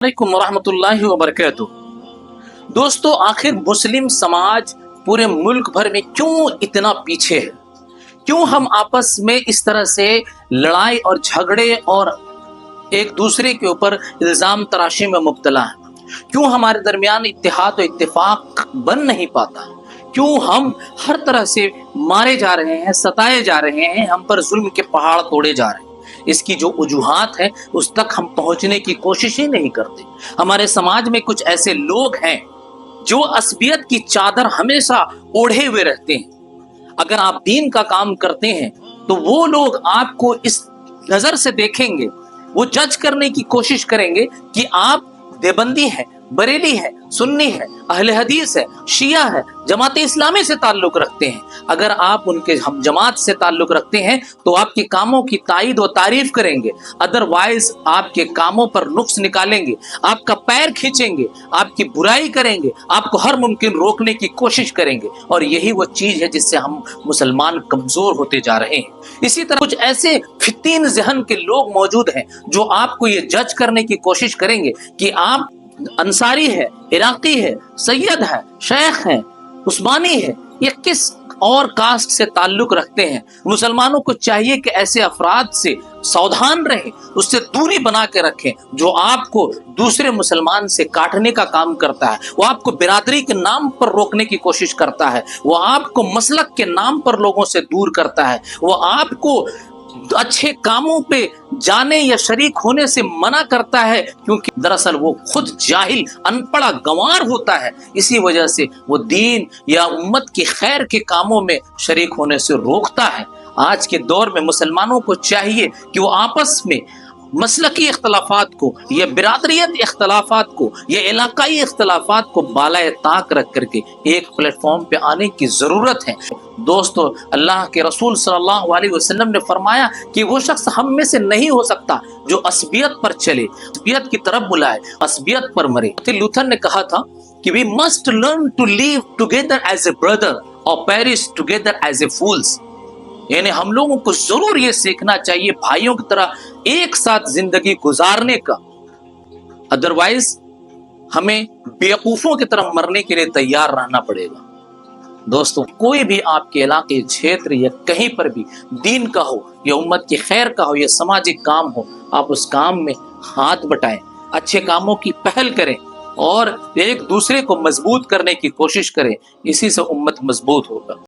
अलैकुम वरहमतुल्लाहि वबरकातुहू। दोस्तों, आखिर मुस्लिम समाज पूरे मुल्क भर में क्यों इतना पीछे है? क्यों हम आपस में इस तरह से लड़ाई और झगड़े और एक दूसरे के ऊपर इल्ज़ाम तराशी में मुब्तला है? क्यों हमारे दरमियान इत्तेहाद और इत्तेफाक बन नहीं पाता? क्यों हम हर तरह से मारे जा रहे हैं, सताए जा रहे हैं, हम पर जुल्म के पहाड़ तोड़े जा रहे हैं? इसकी जो वजूहात है उस तक हम पहुंचने की कोशिश ही नहीं करते। हमारे समाज में कुछ ऐसे लोग हैं जो असबियत की चादर हमेशा ओढ़े हुए रहते हैं। अगर आप दीन का काम करते हैं तो वो लोग आपको इस नजर से देखेंगे, वो जज करने की कोशिश करेंगे कि आप देवबंदी हैं, बरेली है, सुन्नी है, अहले हदीस है, शिया है, जमात इस्लामी से ताल्लुक रखते हैं। अगर आप उनके हम जमात से ताल्लुक रखते हैं तो आपके कामों की ताईद और तारीफ करेंगे, अदरवाइज आपके कामों पर नुक्स निकालेंगे, आपका पैर खींचेंगे, आपकी बुराई करेंगे, आपको हर मुमकिन रोकने की कोशिश करेंगे। और यही वो चीज है जिससे हम मुसलमान कमजोर होते जा रहे हैं। इसी तरह कुछ ऐसे फितीन ज़हन के लोग मौजूद हैं जो आपको ये जज करने की कोशिश करेंगे कि आप अंसारी है, इराकी है, सैयद है, शेख है, उस्मानी है, ये किस और कास्ट से ताल्लुक रखते हैं। मुसलमानों को चाहिए कि ऐसे अफराद से सावधान रहें, उससे दूरी बना के रखें जो आपको दूसरे मुसलमान से काटने का काम करता है, वो आपको बिरादरी के नाम पर रोकने की कोशिश करता है, वो आपको मसलक के नाम पर लोगों से दूर करता है, वो आपको अच्छे कामों पे जाने या शरीक होने से मना करता है, क्योंकि दरअसल वो खुद जाहिल, अनपढ़ा, गंवार होता है। इसी वजह से वो दीन या उम्मत के खैर के कामों में शरीक होने से रोकता है। आज के दौर में मुसलमानों को चाहिए कि वो आपस में मसलकी इख्तलाफात को या बिरादरियत इख्तलाफात को या इलाकाई इख्तलाफात को बालाए ताक रख करके एक प्लेटफॉर्म पे आने की ज़रूरत है। दोस्तों, अल्लाह के रसूल सल्लल्लाहु अलैहि वसल्लम ने फरमाया कि वो शख्स हम में से नहीं हो सकता जो असबियत पर चले, असबियत की तरफ बुलाए, असबियत पर मरे। मार्टिन लूथर ने कहा था कि we must learn to live together as a brother और perish together as a fools. यानी हम लोगों को जरूर ये सीखना चाहिए भाइयों की तरह एक साथ जिंदगी गुजारने का, अदरवाइज हमें बेवकूफों की तरह मरने के लिए तैयार रहना पड़ेगा। दोस्तों, कोई भी आपके इलाके, क्षेत्र या कहीं पर भी दीन का हो या उम्मत की खैर का हो या सामाजिक काम हो, आप उस काम में हाथ बटाएं, अच्छे कामों की पहल करें और एक दूसरे को मजबूत करने की कोशिश करें। इसी से उम्मत मजबूत होगा।